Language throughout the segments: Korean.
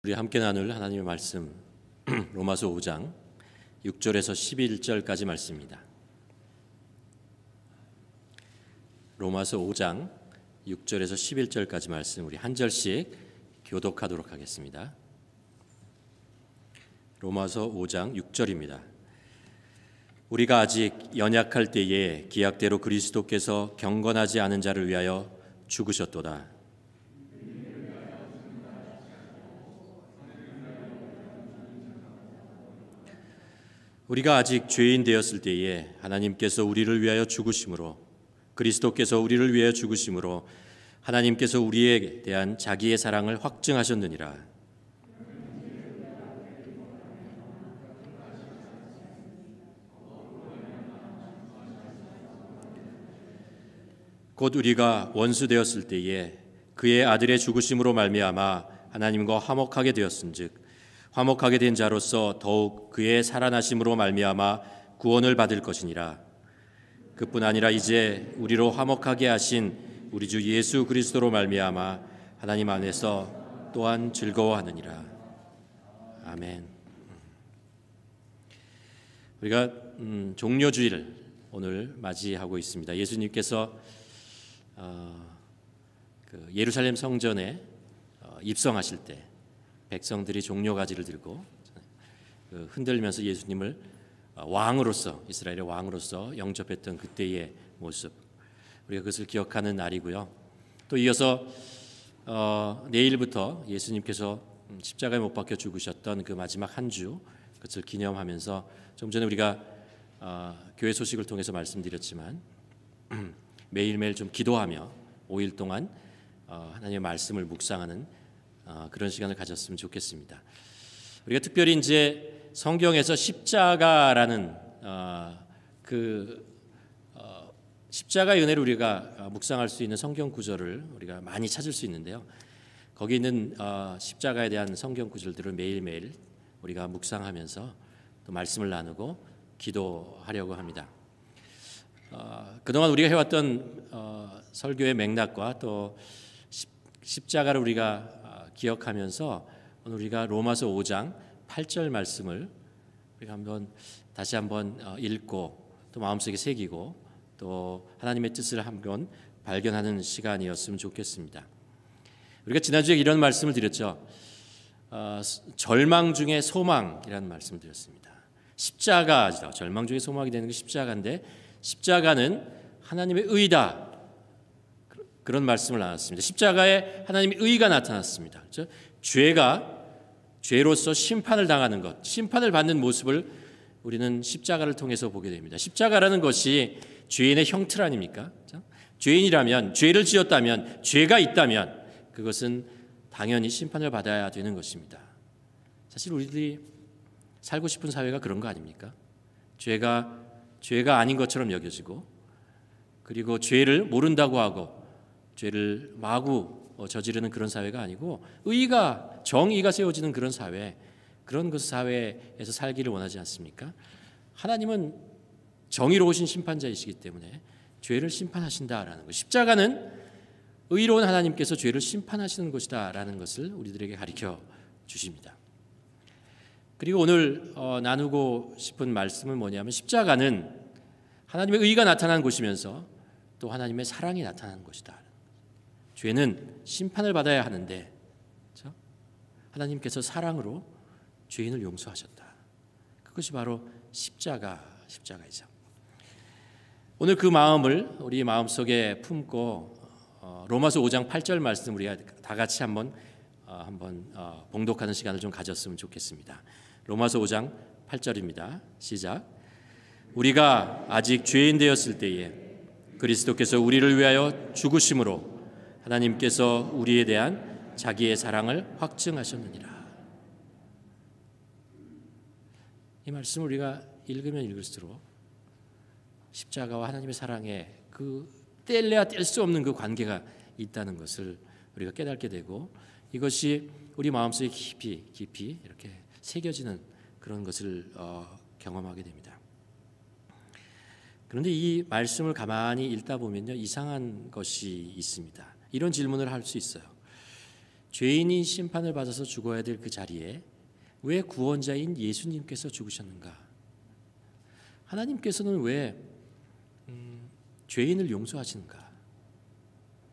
우리 함께 나눌 하나님의 말씀 로마서 5장 6절에서 11절까지 말씀입니다. 로마서 5장 6절에서 11절까지 말씀 우리 한 절씩 교독하도록 하겠습니다. 로마서 5장 6절입니다. 우리가 아직 연약할 때에 기약대로 그리스도께서 경건하지 않은 자를 위하여 죽으셨도다. 우리가 아직 죄인 되었을 때에 하나님께서 우리를 위하여 죽으심으로 그리스도께서 우리를 위하여 죽으심으로 하나님께서 우리에 대한 자기의 사랑을 확증하셨느니라. 곧 우리가 원수 되었을 때에 그의 아들의 죽으심으로 말미암아 하나님과 화목하게 되었은즉 화목하게 된 자로서 더욱 그의 살아나심으로 말미암아 구원을 받을 것이니라. 그뿐 아니라 이제 우리로 화목하게 하신 우리 주 예수 그리스도로 말미암아 하나님 안에서 또한 즐거워하느니라. 아멘. 우리가 종려주일을 오늘 맞이하고 있습니다. 예수님께서 예루살렘 성전에 입성하실 때 백성들이 종려가지를 들고 흔들면서 예수님을 왕으로서 이스라엘의 왕으로서 영접했던 그때의 모습, 우리가 그것을 기억하는 날이고요. 또 이어서 내일부터 예수님께서 십자가에 못 박혀 죽으셨던 그 마지막 한 주, 그것을 기념하면서 좀 전에 우리가 교회 소식을 통해서 말씀드렸지만 매일매일 좀 기도하며 5일 동안 하나님의 말씀을 묵상하는 그런 시간을 가졌으면 좋겠습니다. 우리가 특별히 이제 성경에서 십자가라는 십자가의 은혜를 우리가 묵상할 수 있는 성경 구절을 우리가 많이 찾을 수 있는데요. 거기 있는 십자가에 대한 성경 구절들을 매일매일 우리가 묵상하면서 또 말씀을 나누고 기도하려고 합니다. 그동안 우리가 해왔던 설교의 맥락과 또 십자가를 우리가 기억하면서 오늘 우리가 로마서 5장 8절 말씀을 우리가 다시 한번 읽고 또 마음속에 새기고 또 하나님의 뜻을 한번 발견하는 시간이었으면 좋겠습니다. 우리가 지난주에 이런 말씀을 드렸죠. 절망 중에 소망이라는 말씀을 드렸습니다. 십자가죠. 절망 중에 소망이 되는 게 십자가인데 십자가는 하나님의 의다. 그런 말씀을 나눴습니다. 십자가에 하나님의 의가 나타났습니다. 그렇죠? 죄로서 심판을 당하는 것, 심판을 받는 모습을 우리는 십자가를 통해서 보게 됩니다. 십자가라는 것이 죄인의 형틀 아닙니까? 그렇죠? 죄인이라면, 죄를 지었다면, 죄가 있다면 그것은 당연히 심판을 받아야 되는 것입니다. 사실 우리들이 살고 싶은 사회가 그런 거 아닙니까? 죄가 아닌 것처럼 여겨지고 그리고 죄를 모른다고 하고 죄를 마구 저지르는 그런 사회가 아니고 의가, 정의가 세워지는 그런 사회, 그런 그 사회에서 살기를 원하지 않습니까? 하나님은 정의로우신 심판자이시기 때문에 죄를 심판하신다라는 것, 십자가는 의로운 하나님께서 죄를 심판하시는 것이다라는 것을 우리들에게 가르쳐 주십니다. 그리고 오늘 나누고 싶은 말씀은 뭐냐면 십자가는 하나님의 의가 나타난 곳이면서 또 하나님의 사랑이 나타나는 것이다. 죄는 심판을 받아야 하는데 그렇죠? 하나님께서 사랑으로 죄인을 용서하셨다. 그것이 바로 십자가이죠. 오늘 그 마음을 우리 마음속에 품고 로마서 5장 8절 말씀 우리가 다 같이 한번 봉독하는 시간을 좀 가졌으면 좋겠습니다. 로마서 5장 8절입니다. 시작. 우리가 아직 죄인 되었을 때에 그리스도께서 우리를 위하여 죽으심으로 하나님께서 우리에 대한 자기의 사랑을 확증하셨느니라. 이 말씀을 우리가 읽으면 읽을수록 십자가와 하나님의 사랑에 그 뗄래야 뗄 수 없는 그 관계가 있다는 것을 우리가 깨닫게 되고 이것이 우리 마음속에 깊이 이렇게 새겨지는 그런 것을 경험하게 됩니다. 그런데 이 말씀을 가만히 읽다 보면요, 이상한 것이 있습니다. 이런 질문을 할 수 있어요. 죄인이 심판을 받아서 죽어야 될 그 자리에 왜 구원자인 예수님께서 죽으셨는가? 하나님께서는 왜 죄인을 용서하시는가?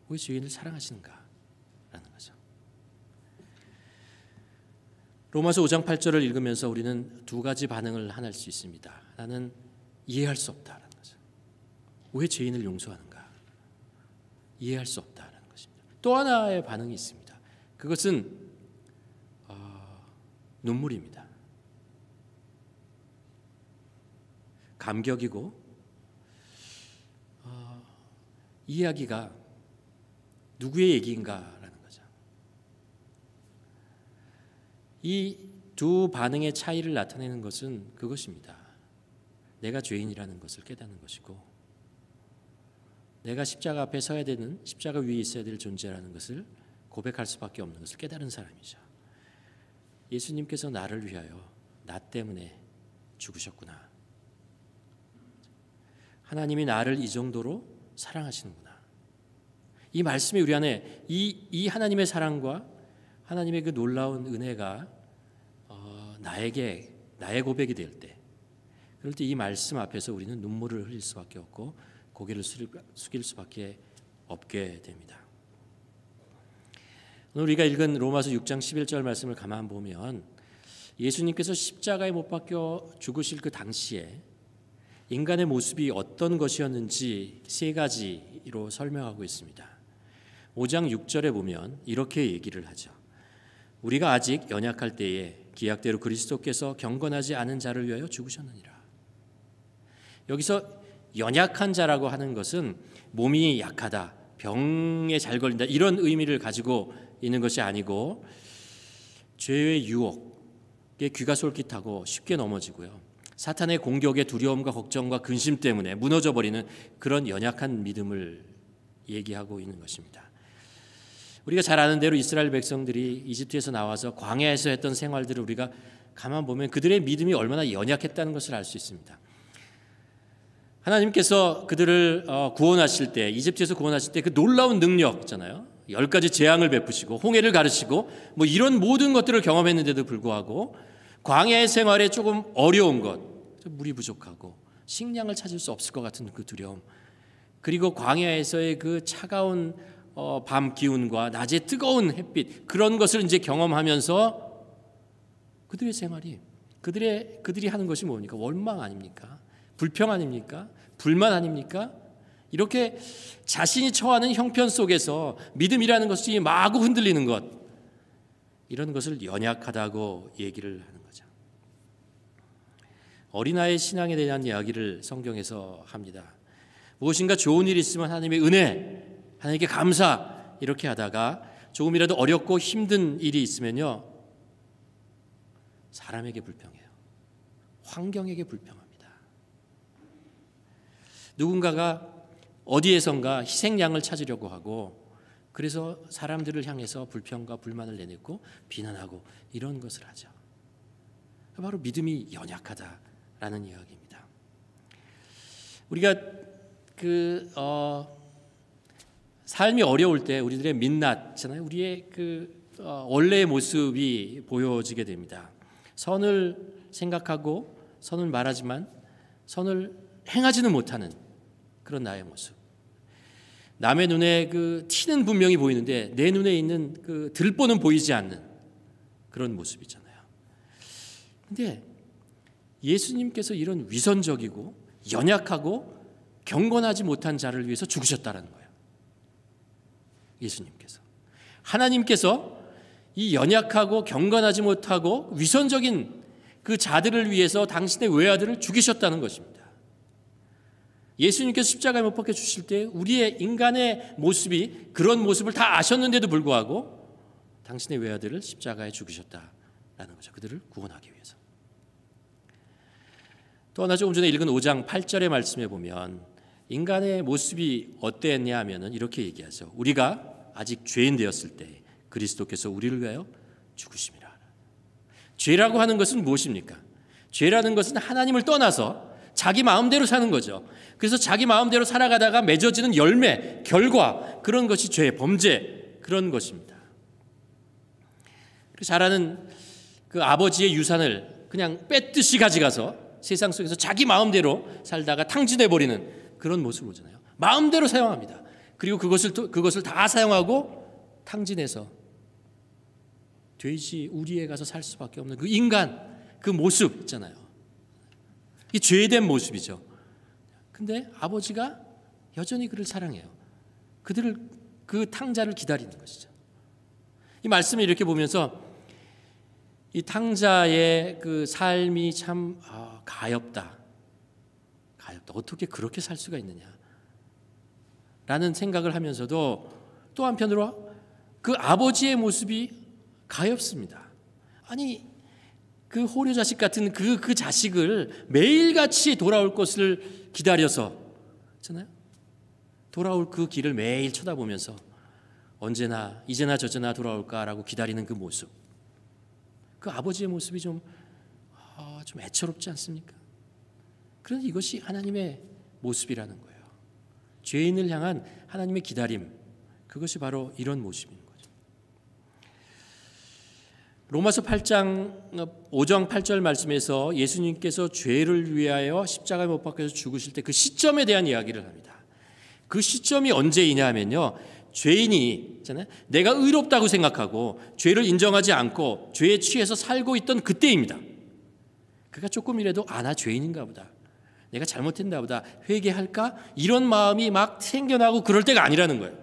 왜 죄인을 사랑하시는가? 라는 거죠. 로마서 5장 8절을 읽으면서 우리는 두 가지 반응을 하나 할 수 있습니다. 하나는 이해할 수 없다라는 거죠. 왜 죄인을 용서하는가? 이해할 수 없다라는 것입니다. 또 하나의 반응이 있습니다. 그것은 눈물입니다. 감격이고 이야기가 누구의 얘기인가라는 거죠. 이 두 반응의 차이를 나타내는 것은 그것입니다. 내가 죄인이라는 것을 깨닫는 것이고 내가 십자가 앞에 서야 되는, 십자가 위에 있어야 될 존재라는 것을 고백할 수밖에 없는 것을 깨달은 사람이죠. 예수님께서 나를 위하여 나 때문에 죽으셨구나. 하나님이 나를 이 정도로 사랑하시는구나. 이 말씀이 우리 안에 이 하나님의 사랑과 하나님의 그 놀라운 은혜가 나의 고백이 될 때, 그럴 때 이 말씀 앞에서 우리는 눈물을 흘릴 수밖에 없고 고개를 숙일 수밖에 없게 됩니다. 오늘 우리가 읽은 로마서 6장 11절 말씀을 가만 보면 예수님께서 십자가에 못 박혀 죽으실 그 당시에 인간의 모습이 어떤 것이었는지 세 가지로 설명하고 있습니다. 5장 6절에 보면 이렇게 얘기를 하죠. 우리가 아직 연약할 때에 기약대로 그리스도께서 경건하지 않은 자를 위하여 죽으셨느니라. 여기서 연약한 자라고 하는 것은 몸이 약하다, 병에 잘 걸린다, 이런 의미를 가지고 있는 것이 아니고 죄의 유혹에 귀가 솔깃하고 쉽게 넘어지고요, 사탄의 공격의 두려움과 걱정과 근심 때문에 무너져버리는 그런 연약한 믿음을 얘기하고 있는 것입니다. 우리가 잘 아는 대로 이스라엘 백성들이 이집트에서 나와서 광야에서 했던 생활들을 우리가 가만 보면 그들의 믿음이 얼마나 연약했다는 것을 알 수 있습니다. 하나님께서 그들을 구원하실 때, 이집트에서 구원하실 때 그 놀라운 능력 있잖아요. 10가지 재앙을 베푸시고 홍해를 가르치고 뭐 이런 모든 것들을 경험했는데도 불구하고 광야의 생활에 조금 어려운 것, 물이 부족하고 식량을 찾을 수 없을 것 같은 그 두려움, 그리고 광야에서의 그 차가운 밤 기운과 낮의 뜨거운 햇빛, 그런 것을 이제 경험하면서 그들의 생활이, 그들이 하는 것이 뭡니까? 원망 아닙니까? 불평 아닙니까? 불만 아닙니까? 이렇게 자신이 처하는 형편 속에서 믿음이라는 것이 마구 흔들리는 것, 이런 것을 연약하다고 얘기를 하는 거죠. 어린아이의 신앙에 대한 이야기를 성경에서 합니다. 무엇인가 좋은 일이 있으면 하나님의 은혜, 하나님께 감사, 이렇게 하다가 조금이라도 어렵고 힘든 일이 있으면요, 사람에게 불평해요. 환경에게 불평합니다. 누군가가 어디에선가 희생양을 찾으려고 하고, 그래서 사람들을 향해서 불평과 불만을 내뱉고 비난하고 이런 것을 하죠. 바로 믿음이 연약하다라는 이야기입니다. 우리가 삶이 어려울 때 우리들의 민낯잖아요. 우리의 원래의 모습이 보여지게 됩니다. 선을 생각하고 선을 말하지만 선을 행하지는 못하는 그런 나의 모습. 남의 눈에 티는 분명히 보이는데 내 눈에 있는 들보는 보이지 않는 그런 모습이잖아요. 근데 예수님께서 이런 위선적이고 연약하고 경건하지 못한 자를 위해서 죽으셨다는 거예요. 예수님께서, 하나님께서 이 연약하고 경건하지 못하고 위선적인 그 자들을 위해서 당신의 외아들을 죽이셨다는 것입니다. 예수님께서 십자가에 못 박혀 주실 때 우리의 인간의 모습이 그런 모습을 다 아셨는데도 불구하고 당신의 외아들을 십자가에 죽이셨다라는 거죠. 그들을 구원하기 위해서. 또 하나 조금 전에 읽은 5장 8절의 말씀에 보면 인간의 모습이 어땠냐 하면은 이렇게 얘기하죠. 우리가 아직 죄인 되었을 때 그리스도께서 우리를 위하여 죽으심이라. 죄라고 하는 것은 무엇입니까? 죄라는 것은 하나님을 떠나서 자기 마음대로 사는 거죠. 그래서 자기 마음대로 살아가다가 맺어지는 열매, 결과, 그런 것이 죄, 범죄, 그런 것입니다. 잘하는 그 아버지의 유산을 그냥 뺏듯이 가져가서 세상 속에서 자기 마음대로 살다가 탕진해 버리는 그런 모습을 보잖아요. 마음대로 사용합니다. 그리고 그것을 다 사용하고 탕진해서 돼지 우리에 가서 살 수밖에 없는 그 인간, 그 모습 있잖아요. 이 죄된 모습이죠. 근데 아버지가 여전히 그를 사랑해요. 그 탕자를 기다리는 것이죠. 이 말씀을 이렇게 보면서 이 탕자의 그 삶이 참 가엾다. 어떻게 그렇게 살 수가 있느냐 라는 생각을 하면서도 또 한편으로 그 아버지의 모습이 가엾습니다. 아니 그 호료 자식 같은 그 자식을 매일같이 돌아올 것을 기다려서 있잖아요. 돌아올 그 길을 매일 쳐다보면서 언제나 이제나 저제나 돌아올까라고 기다리는 그 모습, 그 아버지의 모습이 좀 애처롭지 않습니까? 그런데 이것이 하나님의 모습이라는 거예요. 죄인을 향한 하나님의 기다림, 그것이 바로 이런 모습인 거죠. 로마서 8장 5장 8절 말씀에서 예수님께서 죄를 위하여 십자가에 못 박혀서 죽으실 때 그 시점에 대한 이야기를 합니다. 그 시점이 언제이냐 하면요, 죄인이 있잖아요, 내가 의롭다고 생각하고 죄를 인정하지 않고 죄에 취해서 살고 있던 그때입니다. 그가 조금이라도 나 죄인인가 보다, 내가 잘못했나 보다, 회개할까? 이런 마음이 막 생겨나고 그럴 때가 아니라는 거예요.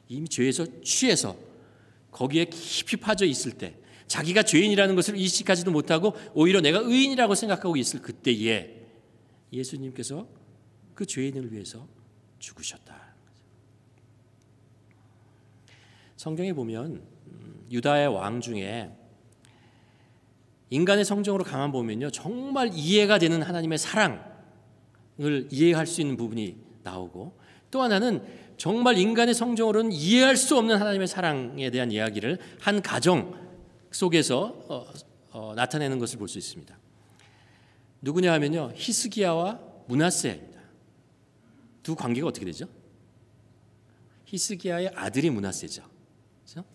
이미 죄에서 취해서 거기에 깊이 빠져 있을 때, 자기가 죄인이라는 것을 인식하지도 못하고 오히려 내가 의인이라고 생각하고 있을 그때에 예수님께서 그 죄인을 위해서 죽으셨다. 성경에 보면 유다의 왕 중에 인간의 성정으로 가만 보면요, 정말 이해가 되는 하나님의 사랑을 이해할 수 있는 부분이 나오고, 또 하나는 정말 인간의 성정으로는 이해할 수 없는 하나님의 사랑에 대한 이야기를 한 가정 속에서 나타내는 것을 볼 수 있습니다. 누구냐 하면요, 히스기야와 므낫세입니다. 두 관계가 어떻게 되죠? 히스기야의 아들이 므낫세죠. 그렇죠?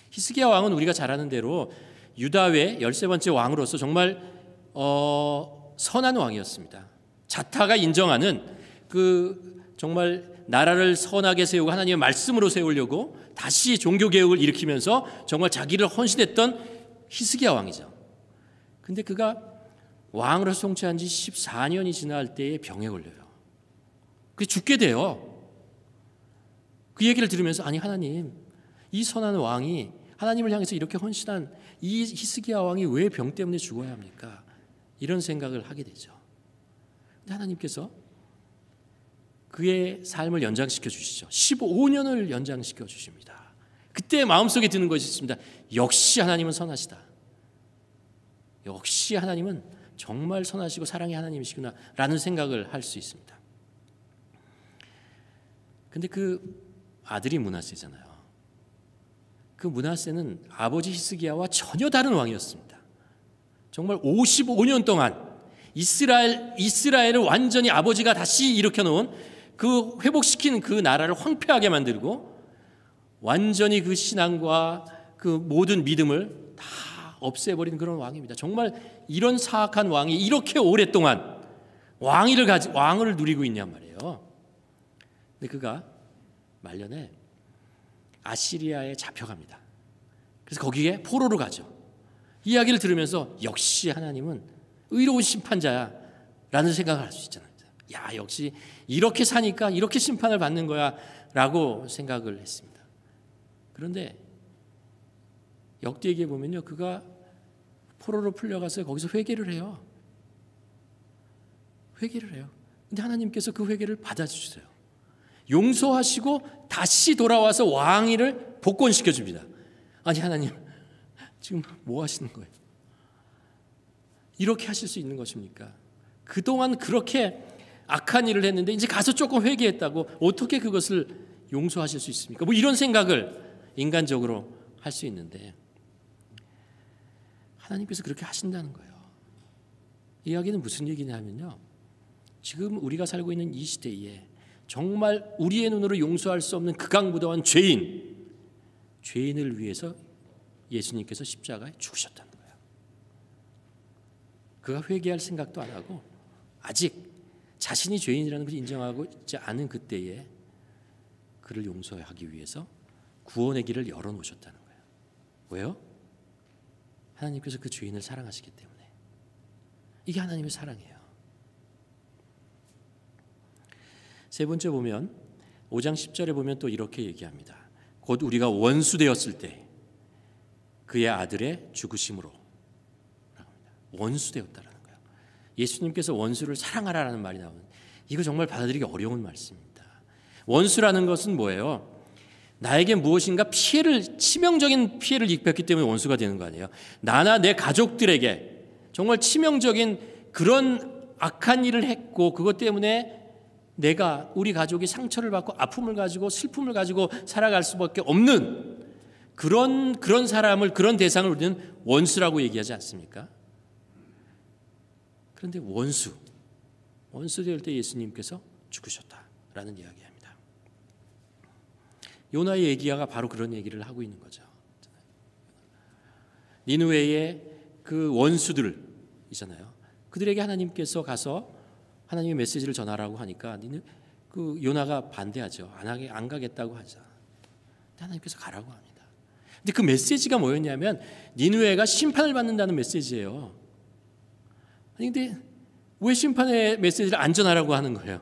히스기야 왕은 우리가 잘 아는 대로 유다의 13번째 왕으로서 정말 선한 왕이었습니다. 자타가 인정하는 그 정말 나라를 선하게 세우고 하나님의 말씀으로 세우려고 다시 종교개혁을 일으키면서 정말 자기를 헌신했던 히스기야 왕이죠. 근데 그가 왕으로서 통치한 지 14년이 지날 때에 병에 걸려요. 그 죽게 돼요. 그 얘기를 들으면서 아니 하나님, 이 선한 왕이 하나님을 향해서 이렇게 헌신한 이 히스기야 왕이 왜 병 때문에 죽어야 합니까? 이런 생각을 하게 되죠. 근데 하나님께서 그의 삶을 연장시켜 주시죠. 15년을 연장시켜 주십니다. 그때 마음속에 드는 것이 있습니다. 역시 하나님은 선하시다. 역시 하나님은 정말 선하시고 사랑의 하나님이시구나 라는 생각을 할 수 있습니다. 근데 그 아들이 므낫세잖아요. 그 므낫세는 아버지 히스기야와 전혀 다른 왕이었습니다. 정말 55년 동안 이스라엘을 완전히 아버지가 다시 일으켜 놓은 그 회복시킨 그 나라를 황폐하게 만들고 완전히 그 신앙과 그 모든 믿음을 다 없애버린 그런 왕입니다. 정말 이런 사악한 왕이 이렇게 오랫동안 왕을 누리고 있냔 말이에요. 근데 그가 말년에 아시리아에 잡혀갑니다. 그래서 거기에 포로로 가죠. 이야기를 들으면서 역시 하나님은 의로운 심판자야 라는 생각을 할 수 있잖아요. 야, 역시 이렇게 사니까 이렇게 심판을 받는 거야 라고 생각을 했습니다. 그런데 역대기에 보면요, 그가 포로로 풀려가서 거기서 회개를 해요. 회개를 해요. 근데 하나님께서 그 회개를 받아주세요. 용서하시고 다시 돌아와서 왕위를 복권시켜 줍니다. 아니 하나님, 지금 뭐 하시는 거예요? 이렇게 하실 수 있는 것입니까? 그동안 그렇게 악한 일을 했는데 이제 가서 조금 회개했다고 어떻게 그것을 용서하실 수 있습니까? 뭐 이런 생각을 인간적으로 할 수 있는데 하나님께서 그렇게 하신다는 거예요. 이 이야기는 무슨 얘기냐면요, 지금 우리가 살고 있는 이 시대에 정말 우리의 눈으로 용서할 수 없는 극악무도한 죄인을 위해서 예수님께서 십자가에 죽으셨다는 거예요. 그가 회개할 생각도 안 하고 아직 자신이 죄인이라는 것을 인정하고 있지 않은 그때에 그를 용서하기 위해서 구원의 길을 열어놓으셨다는 거예요. 왜요? 하나님께서 그 죄인을 사랑하시기 때문에. 이게 하나님의 사랑이에요. 세 번째 보면 5장 10절에 보면 또 이렇게 얘기합니다. 곧 우리가 원수 되었을 때 그의 아들의 죽으심으로. 원수 되었다라는 거예요. 예수님께서 원수를 사랑하라라는 말이 나오는, 이거 정말 받아들이기 어려운 말씀입니다. 원수라는 것은 뭐예요? 나에게 무엇인가 치명적인 피해를 입혔기 때문에 원수가 되는 거 아니에요. 나나 내 가족들에게 정말 치명적인 그런 악한 일을 했고 그것 때문에 우리 가족이 상처를 받고 아픔을 가지고 슬픔을 가지고 살아갈 수밖에 없는 그런 사람을, 그런 대상을 우리는 원수라고 얘기하지 않습니까? 그런데 원수 될 때 예수님께서 죽으셨다라는 이야기합니다. 요나의 얘기가 바로 그런 얘기를 하고 있는 거죠. 니느웨의 그 원수들 있잖아요. 그들에게 하나님께서 가서 하나님의 메시지를 전하라고 하니까 그 요나가 반대하죠. 안 가겠다고 하죠. 하나님께서 가라고 합니다. 근데 그 메시지가 뭐였냐면 니느웨가 심판을 받는다는 메시지예요. 아니 근데 왜 심판의 메시지를 안 전하라고 하는 거예요?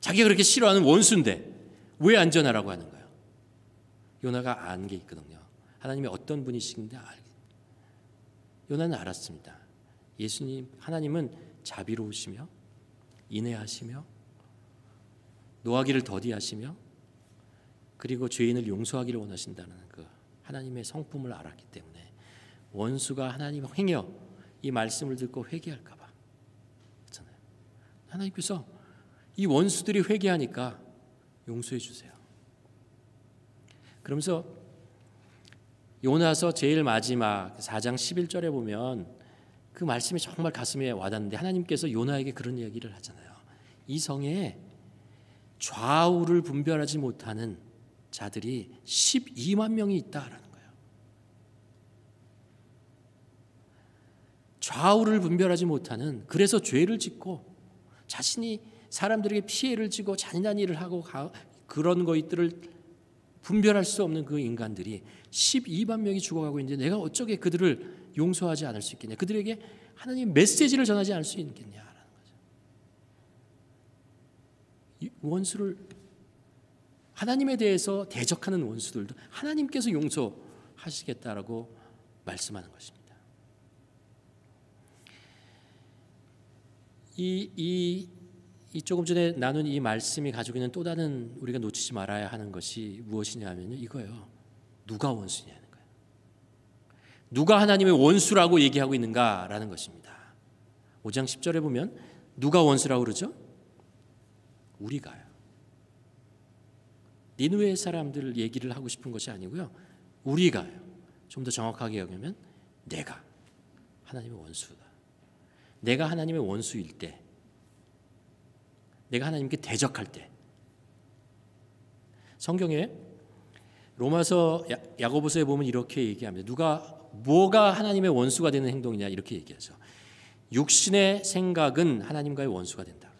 자기가 그렇게 싫어하는 원수인데 왜 안 전하라고 하는 거예요? 요나가 아는 게 있거든요. 하나님이 어떤 분이신지 요나는 알았습니다. 하나님은 자비로우시며 인애하시며 노하기를 더디하시며 그리고 죄인을 용서하기를 원하신다는 그 하나님의 성품을 알았기 때문에 원수가 하나님 행여 이 말씀을 듣고 회개할까 봐 그렇잖아요. 하나님께서 이 원수들이 회개하니까 용서해 주세요. 그러면서 요나서 제일 마지막 4장 11절에 보면 그 말씀이 정말 가슴에 와닿는데 하나님께서 요나에게 그런 얘기를 하잖아요. 이 성에 좌우를 분별하지 못하는 자들이 12만 명이 있다라는 거예요. 좌우를 분별하지 못하는, 그래서 죄를 짓고 자신이 사람들에게 피해를 주고 잔인한 일을 하고 그런 것들을 분별할 수 없는 그 인간들이 12만 명이 죽어가고 있는데 내가 어쩌게 그들을 용서하지 않을 수 있겠냐, 그들에게 하나님의 메시지를 전하지 않을 수 있겠냐라는 거죠. 이 원수를, 하나님에 대해서 대적하는 원수들도 하나님께서 용서하시겠다라고 말씀하는 것입니다. 이 조금 전에 나눈 이 말씀이 가지고 있는 또 다른 우리가 놓치지 말아야 하는 것이 무엇이냐 하면요, 이거예요. 누가 원수냐는 거예요. 누가 하나님의 원수라고 얘기하고 있는가라는 것입니다. 5장 10절에 보면 누가 원수라고 그러죠? 우리가요. 니느웨 사람들 얘기를 하고 싶은 것이 아니고요, 우리가요. 좀 더 정확하게 여기면 내가 하나님의 원수다. 내가 하나님의 원수일 때, 내가 하나님께 대적할 때, 성경에 로마서 야고보서에 보면 이렇게 얘기합니다. 뭐가 하나님의 원수가 되는 행동이냐 이렇게 얘기하죠. 육신의 생각은 하나님과의 원수가 된다.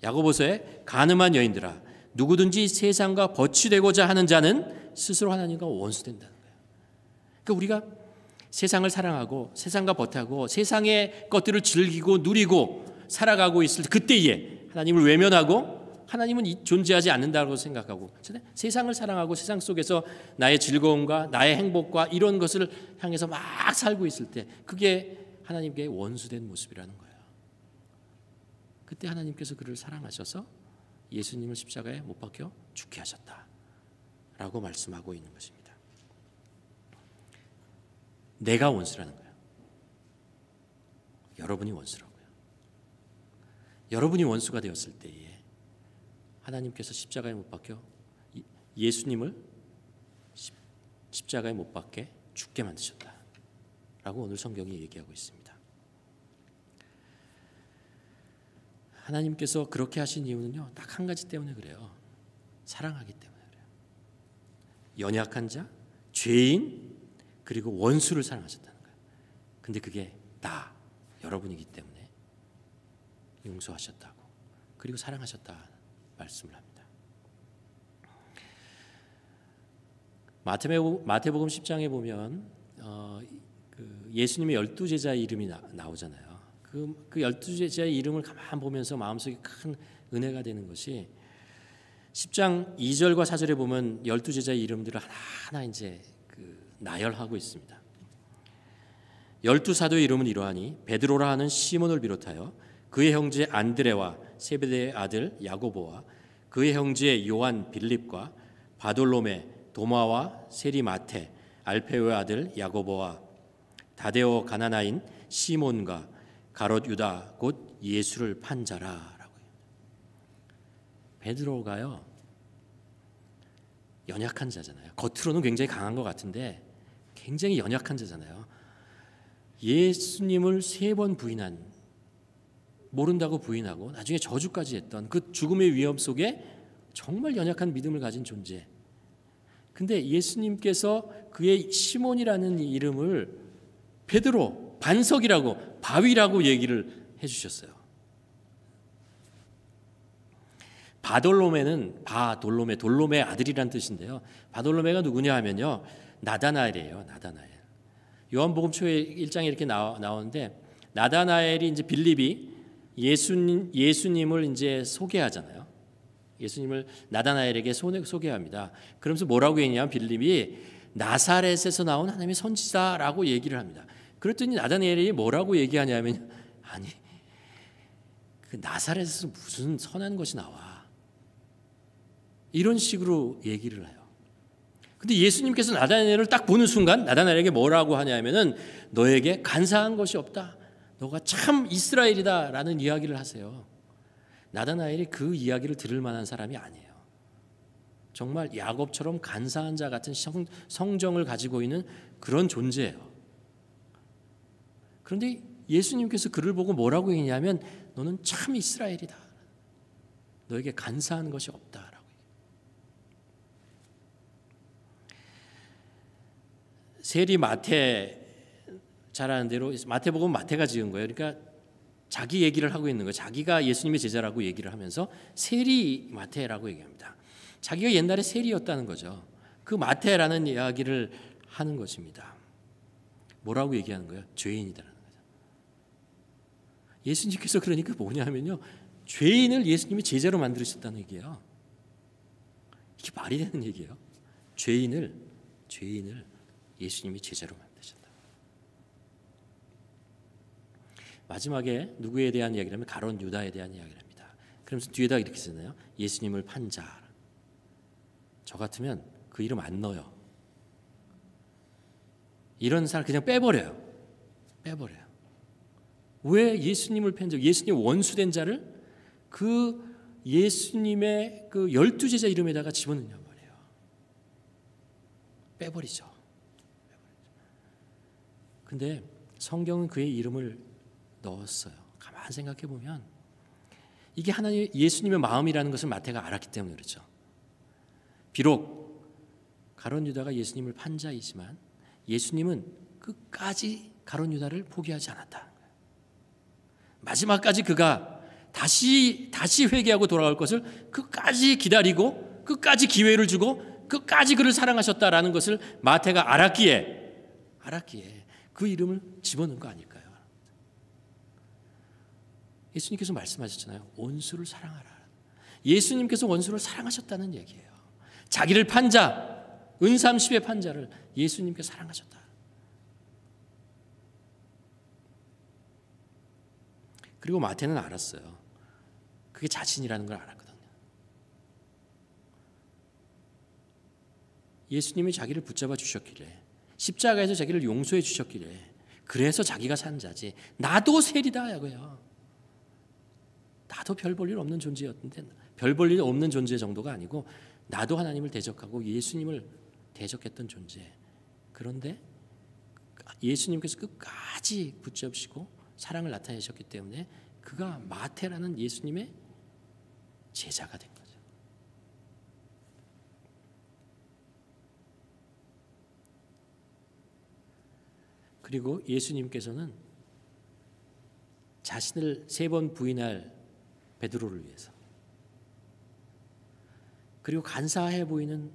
야고보서에 가늠한 여인들아, 누구든지 세상과 버치되고자 하는 자는 스스로 하나님과 원수된다는 거예요. 그러니까 우리가 세상을 사랑하고 세상과 버티고 세상의 것들을 즐기고 누리고 살아가고 있을 때, 그때에 하나님을 외면하고 하나님은 존재하지 않는다고 생각하고 세상을 사랑하고 세상 속에서 나의 즐거움과 나의 행복과 이런 것을 향해서 막 살고 있을 때, 그게 하나님께 원수된 모습이라는 거예요. 그때 하나님께서 그를 사랑하셔서 예수님을 십자가에 못 박혀 죽게 하셨다라고 말씀하고 있는 것입니다. 내가 원수라는 거예요. 여러분이 원수라고요. 여러분이 원수가 되었을 때에 하나님께서 십자가에 못 박혀 예수님을 십자가에 못 박게 죽게 만드셨다라고 오늘 성경이 얘기하고 있습니다. 하나님께서 그렇게 하신 이유는요, 딱 한 가지 때문에 그래요. 사랑하기 때문에 그래요. 연약한 자, 죄인 그리고 원수를 사랑하셨다는 거예요. 근데 그게 나 여러분이기 때문에 용서하셨다고 그리고 사랑하셨다 말씀을 합니다. 마태복음 10장에 보면 예수님의 12제자의 이름이 나오잖아요. 그 12제자의 이름을 가만 보면서 마음속에 큰 은혜가 되는 것이 10장 2절과 4절에 보면 12제자의 이름들을 하나하나 이제 나열하고 있습니다. 12사도의 이름은 이러하니 베드로라 하는 시몬을 비롯하여 그의 형제 안드레와 세베대의 아들 야고보와 그의 형제 요한 빌립과 바돌로메 도마와 세리 마테 알페오의 아들 야고보와 다데오 가나나인 시몬과 가롯 유다 곧 예수를 판 자라라고 해요. 베드로가요 연약한 자잖아요. 겉으로는 굉장히 강한 것 같은데 굉장히 연약한 자잖아요. 예수님을 3번 부인한 모른다고 부인하고 나중에 저주까지 했던 그 죽음의 위험 속에 정말 연약한 믿음을 가진 존재. 근데 예수님께서 그의 시몬이라는 이름을 베드로, 반석이라고, 바위라고 얘기를 해주셨어요. 바돌로메는 돌로메 아들이란 뜻인데요. 바돌로메가 누구냐 하면요, 나다나엘이에요. 나다나엘. 요한복음 초에 1장에 이렇게 나오는데 나다나엘이 이제 빌립이 예수님을 이제 소개하잖아요. 예수님을 나다나엘에게 소개합니다. 그러면서 뭐라고 했냐면 빌립이 나사렛에서 나온 하나님의 선지자라고 얘기를 합니다. 그랬더니 나다나엘이 뭐라고 얘기하냐면 아니 그 나사렛에서 무슨 선한 것이 나와 이런 식으로 얘기를 해요. 근데 예수님께서 나다나엘을 딱 보는 순간 나다나엘에게 뭐라고 하냐면은 너에게 간사한 것이 없다. 너가 참 이스라엘이다라는 이야기를 하세요. 나다나엘이 그 이야기를 들을 만한 사람이 아니에요. 정말 야곱처럼 간사한 자 같은 성정을 가지고 있는 그런 존재예요. 그런데 예수님께서 그를 보고 뭐라고 했냐면 너는 참 이스라엘이다. 너에게 간사한 것이 없다라고. 세리 마태 잘 아는 대로 마태복음 마태가 지은 거예요. 그러니까 자기 얘기를 하고 있는 거예요. 자기가 예수님의 제자라고 얘기를 하면서 세리 마태라고 얘기합니다. 자기가 옛날에 세리였다는 거죠. 그 마태라는 이야기를 하는 것입니다. 뭐라고 얘기하는 거예요? 죄인이다라는 거죠. 예수님께서 그러니까 뭐냐면요, 죄인을 예수님이 제자로 만드셨다는 얘기예요. 이게 말이 되는 얘기예요. 죄인을 예수님이 제자로 만드셨다. 마지막에 누구에 대한 이야기를 하면 가롯 유다에 대한 이야기를 합니다. 그러면서 뒤에다 이렇게 쓰나요? 예수님을 판 자. 저 같으면 그 이름 안 넣어요. 이런 사람 그냥 빼버려요. 왜 예수님을 판 자, 예수님 원수된 자를 그 예수님의 그 12제자 이름에다가 집어넣냐 말이에요. 빼버리죠. 근데 성경은 그의 이름을 넣었어요. 가만 생각해 보면 이게 하나님 예수님의 마음이라는 것을 마태가 알았기 때문에 그렇죠. 비록 가롯 유다가 예수님을 판 자이지만 예수님은 끝까지 가롯 유다를 포기하지 않았다. 마지막까지 그가 다시 회개하고 돌아갈 것을 끝까지 기다리고 끝까지 기회를 주고 끝까지 그를 사랑하셨다라는 것을 마태가 알았기에 그 이름을 집어넣은 거 아닐까요? 예수님께서 말씀하셨잖아요. 원수를 사랑하라. 예수님께서 원수를 사랑하셨다는 얘기예요. 자기를 판 자, 은삼십의 판 자를 예수님께서 사랑하셨다. 그리고 마태는 알았어요. 그게 자신이라는 걸 알았거든요. 예수님이 자기를 붙잡아 주셨기에 십자가에서 자기를 용서해 주셨기에 그래서 자기가 산 자지. 나도 세리다 이거예요. 나도 별 볼 일 없는 존재였는데 별 볼 일 없는 존재 정도가 아니고 나도 하나님을 대적하고 예수님을 대적했던 존재. 그런데 예수님께서 끝까지 붙잡으시고 사랑을 나타내셨기 때문에 그가 마태라는 예수님의 제자가 된 거죠. 그리고 예수님께서는 자신을 3번 부인할 베드로를 위해서, 그리고 간사해 보이는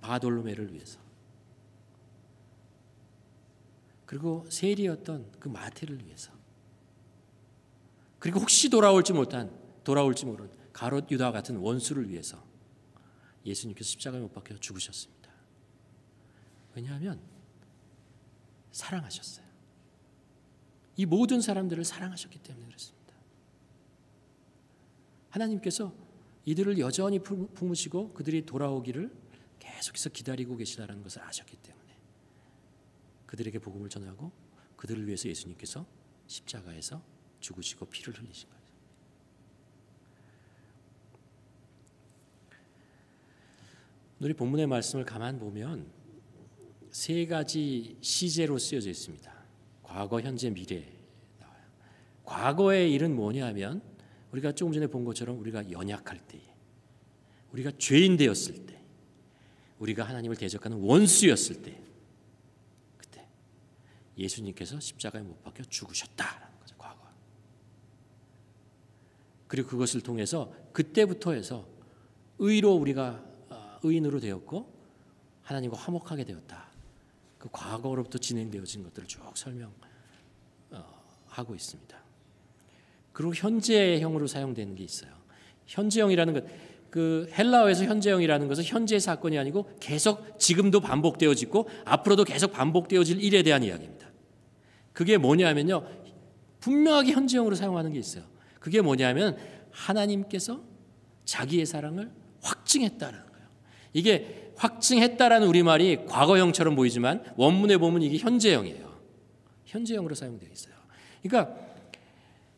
바돌로메를 위해서, 그리고 세리였던 그 마태를 위해서, 그리고 혹시 돌아올지 모르는 가롯 유다 같은 원수를 위해서 예수님께서 십자가에 못 박혀 죽으셨습니다. 왜냐하면 사랑하셨어요. 이 모든 사람들을 사랑하셨기 때문에 그렇습니다. 하나님께서 이들을 여전히 품으시고 그들이 돌아오기를 계속해서 기다리고 계시다는 것을 아셨기 때문에 그들에게 복음을 전하고 그들을 위해서 예수님께서 십자가에서 죽으시고 피를 흘리신 거예요. 우리 본문의 말씀을 가만 보면 3가지 시제로 쓰여져 있습니다. 과거, 현재, 미래 나와요. 과거의 일은 뭐냐면 우리가 조금 전에 본 것처럼 우리가 연약할 때, 우리가 죄인 되었을 때, 우리가 하나님을 대적하는 원수였을 때, 그때 예수님께서 십자가에 못 박혀 죽으셨다라는 거죠. 과거. 그리고 그것을 통해서 그때부터 해서 의로 우리가 의인으로 되었고 하나님과 화목하게 되었다. 그 과거로부터 진행되어진 것들을 쭉 설명하고 있습니다. 그리고 현재형으로 사용되는 게 있어요. 현재형이라는 것, 그 헬라어에서 현재형이라는 것은 현재의 사건이 아니고 계속 지금도 반복되어지고 앞으로도 계속 반복되어질 일에 대한 이야기입니다. 그게 뭐냐면요, 분명하게 현재형으로 사용하는 게 있어요. 그게 뭐냐면 하나님께서 자기의 사랑을 확증했다는 거예요. 이게 확증했다라는 우리말이 과거형처럼 보이지만 원문에 보면 이게 현재형이에요. 현재형으로 사용되어 있어요. 그러니까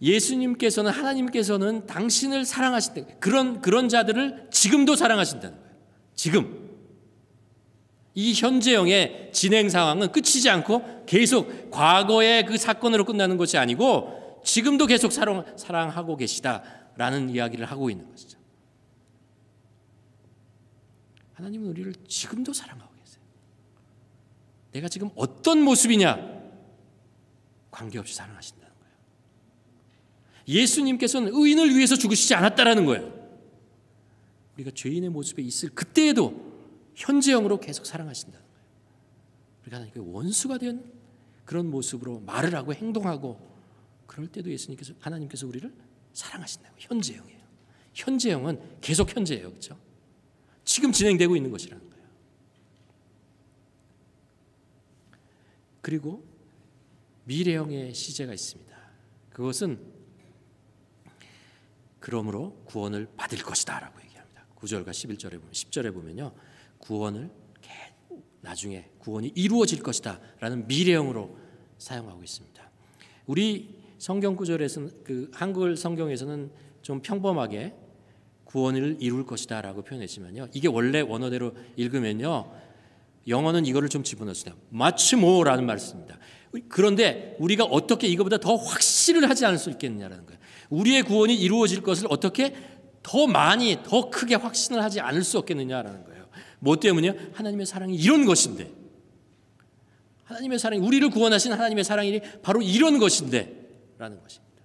예수님께서는, 하나님께서는 당신을 사랑하신다. 그런 자들을 지금도 사랑하신다는 거예요. 지금. 이 현재형의 진행 상황은 끝이지 않고 계속 과거의 그 사건으로 끝나는 것이 아니고 지금도 계속 사랑하고 계시다라는 이야기를 하고 있는 것이죠. 하나님은 우리를 지금도 사랑하고 계세요. 내가 지금 어떤 모습이냐 관계없이 사랑하신다는 거예요. 예수님께서는 의인을 위해서 죽으시지 않았다라는 거예요. 우리가 죄인의 모습에 있을 그때에도 현재형으로 계속 사랑하신다는 거예요. 우리가 하나님께 원수가 된 그런 모습으로 말을 하고 행동하고 그럴 때도 하나님께서 우리를 사랑하신다고. 현재형이에요. 현재형은 계속 현재예요. 그렇죠? 지금 진행되고 있는 것이라는 거예요. 그리고 미래형의 시제가 있습니다. 그것은 그러므로 구원을 받을 것이다 라고 얘기합니다. 9절과 10절에 보면요, 구원을 나중에 구원이 이루어질 것이다 라는 미래형으로 사용하고 있습니다. 우리 성경 구절에서는, 그 한글 성경에서는 좀 평범하게 구원을 이룰 것이다 라고 표현했지만요, 이게 원래 원어대로 읽으면요, 영어는 이거를 좀 집어넣습니다. much more라는 말을 씁니다. 그런데 우리가 어떻게 이거보다 더 확실을 하지 않을 수 있겠느냐라는 거예요. 우리의 구원이 이루어질 것을 어떻게 더 많이, 더 크게 확신을 하지 않을 수 없겠느냐라는 거예요. 뭐 때문이요? 하나님의 사랑이 이런 것인데, 하나님의 사랑이, 우리를 구원하신 하나님의 사랑이 바로 이런 것인데 라는 것입니다.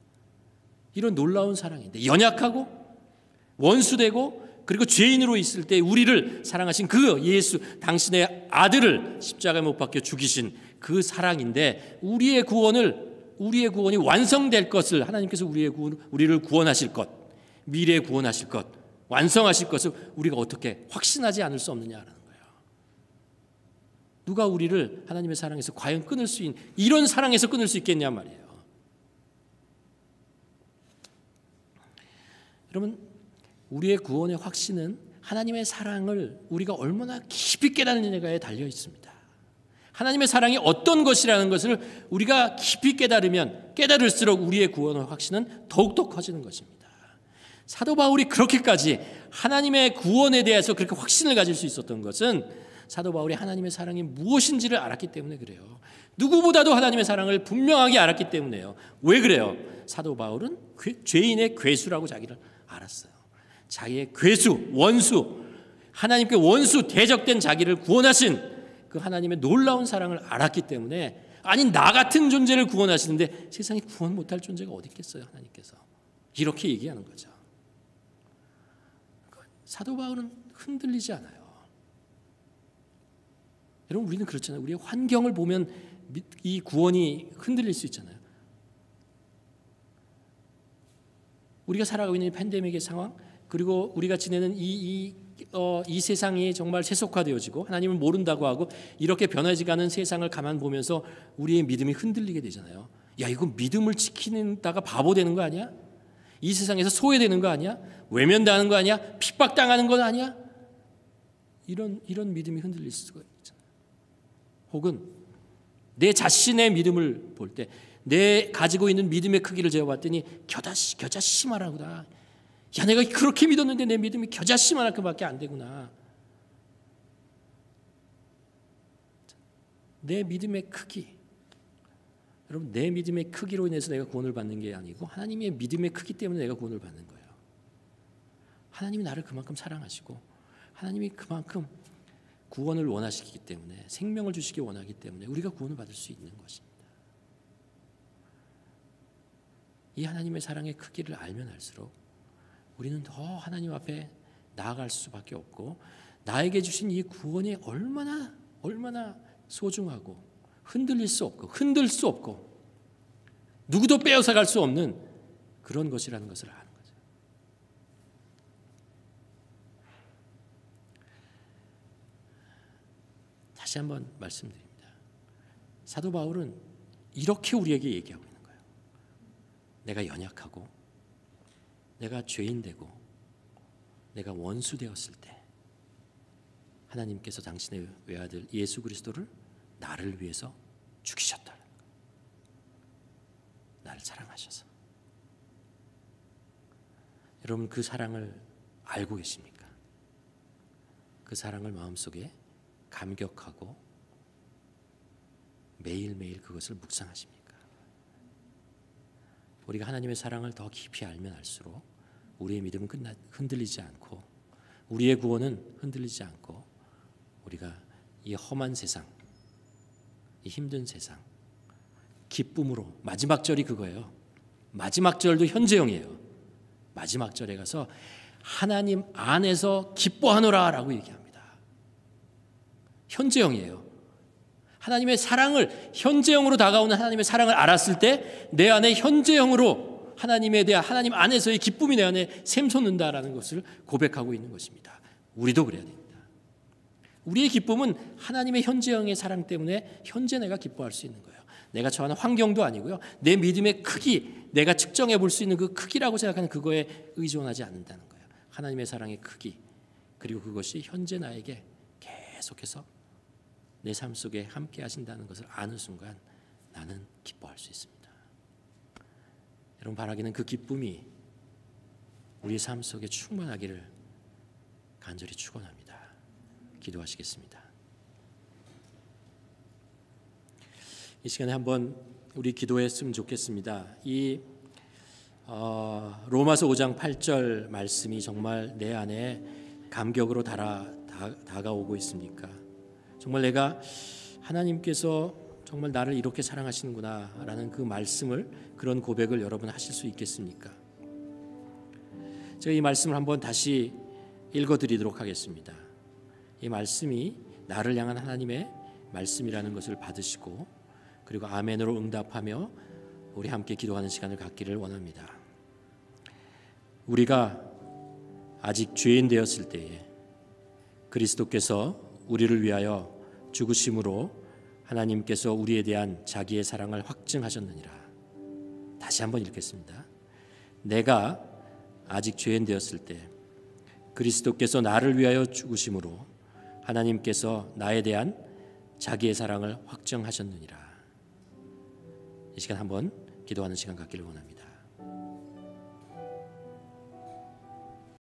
이런 놀라운 사랑인데, 연약하고 원수되고 그리고 죄인으로 있을 때 우리를 사랑하신 그 예수, 당신의 아들을 십자가에 못 박혀 죽이신 그 사랑인데, 우리의 구원이 완성될 것을, 하나님께서 우리를 구원하실 것, 미래에 구원하실 것, 완성하실 것을 우리가 어떻게 확신하지 않을 수 없느냐라는 거예요. 누가 우리를 하나님의 사랑에서 과연 끊을 수 있는, 이런 사랑에서 끊을 수 있겠냐 말이에요. 여러분, 우리의 구원의 확신은 하나님의 사랑을 우리가 얼마나 깊이 깨닫느냐에 달려 있습니다. 하나님의 사랑이 어떤 것이라는 것을 우리가 깊이 깨달을수록 우리의 구원의 확신은 더욱더 커지는 것입니다. 사도 바울이 그렇게까지 하나님의 구원에 대해서 그렇게 확신을 가질 수 있었던 것은 사도 바울이 하나님의 사랑이 무엇인지를 알았기 때문에 그래요. 누구보다도 하나님의 사랑을 분명하게 알았기 때문에요. 왜 그래요? 사도 바울은 죄인의 괴수라고 자기를 알았어요. 자기의 괴수, 원수, 하나님께 원수, 대적된 자기를 구원하신 그 하나님의 놀라운 사랑을 알았기 때문에, 아니 나 같은 존재를 구원하시는데 세상에 구원 못할 존재가 어디 있겠어요. 하나님께서 이렇게 얘기하는 거죠. 사도 바울은 흔들리지 않아요. 여러분 우리는 그렇잖아요. 우리의 환경을 보면 이 구원이 흔들릴 수 있잖아요. 우리가 살아가고 있는 이 팬데믹의 상황, 그리고 우리가 지내는 이 세상이 정말 세속화되어지고 하나님을 모른다고 하고 이렇게 변해지가는 세상을 가만 보면서 우리의 믿음이 흔들리게 되잖아요. 야, 이거 믿음을 지키다가 바보 되는 거 아니야? 이 세상에서 소외되는 거 아니야? 외면당하는 거 아니야? 핍박당하는 건 아니야? 이런 믿음이 흔들릴 수가 있잖아요. 혹은 내 자신의 믿음을 볼 때 내 가지고 있는 믿음의 크기를 재어봤더니 겨자씨만하구나. 야, 내가 그렇게 믿었는데 내 믿음이 겨자씨만큼밖에 안 되구나. 내 믿음의 크기. 여러분, 내 믿음의 크기로 인해서 내가 구원을 받는 게 아니고 하나님의 믿음의 크기 때문에 내가 구원을 받는 거예요. 하나님이 나를 그만큼 사랑하시고 하나님이 그만큼 구원을 원하시기 때문에, 생명을 주시기 원하기 때문에 우리가 구원을 받을 수 있는 것입니다. 이 하나님의 사랑의 크기를 알면 알수록 우리는 더 하나님 앞에 나아갈 수밖에 없고, 나에게 주신 이 구원이 얼마나 소중하고 흔들릴 수 없고 누구도 빼앗아갈 수 없는 그런 것이라는 것을 아는 거죠. 다시 한번 말씀드립니다. 사도 바울은 이렇게 우리에게 얘기하고 있는 거예요. 내가 연약하고 내가 죄인 되고 내가 원수 되었을 때 하나님께서 당신의 외아들 예수 그리스도를 나를 위해서 죽이셨다. 나를 사랑하셔서. 여러분, 그 사랑을 알고 계십니까? 그 사랑을 마음속에 감격하고 매일매일 그것을 묵상하십니까? 우리가 하나님의 사랑을 더 깊이 알면 알수록 우리의 믿음은 흔들리지 않고, 우리의 구원은 흔들리지 않고, 우리가 이 험한 세상, 이 힘든 세상 기쁨으로, 마지막 절이 그거예요. 마지막 절도 현재형이에요. 마지막 절에 가서 하나님 안에서 기뻐하노라 라고 얘기합니다. 현재형이에요. 하나님의 사랑을, 현재형으로 다가오는 하나님의 사랑을 알았을 때 내 안에 현재형으로 하나님에 대한, 하나님 안에서의 기쁨이 내 안에 샘솟는다라는 것을 고백하고 있는 것입니다. 우리도 그래야 됩니다. 우리의 기쁨은 하나님의 현재형의 사랑 때문에 현재 내가 기뻐할 수 있는 거예요. 내가 처하는 환경도 아니고요. 내 믿음의 크기, 내가 측정해 볼 수 있는 그 크기라고 생각하는 그거에 의존하지 않는다는 거예요. 하나님의 사랑의 크기, 그리고 그것이 현재 나에게 계속해서 내 삶 속에 함께 하신다는 것을 아는 순간 나는 기뻐할 수 있습니다. 여러분, 바라기는 그 기쁨이 우리의 삶 속에 충만하기를 간절히 축원합니다. 기도하시겠습니다. 이 시간에 한번 우리 기도했으면 좋겠습니다. 이 로마서 5장 8절 말씀이 정말 내 안에 감격으로 다가오고 있습니까? 정말 내가 하나님께서 정말 나를 이렇게 사랑하시는구나 라는 그 말씀을, 그런 고백을 여러분 하실 수 있겠습니까? 제가 이 말씀을 한번 다시 읽어드리도록 하겠습니다. 이 말씀이 나를 향한 하나님의 말씀이라는 것을 받으시고, 그리고 아멘으로 응답하며 우리 함께 기도하는 시간을 갖기를 원합니다. 우리가 아직 죄인 되었을 때에 그리스도께서 우리를 위하여 죽으심으로 하나님께서 우리에 대한 자기의 사랑을 확증하셨느니라. 다시 한번 읽겠습니다. 내가 아직 죄인 되었을 때 그리스도께서 나를 위하여 죽으심으로 하나님께서 나에 대한 자기의 사랑을 확증하셨느니라. 이 시간 한번 기도하는 시간 갖기를 원합니다.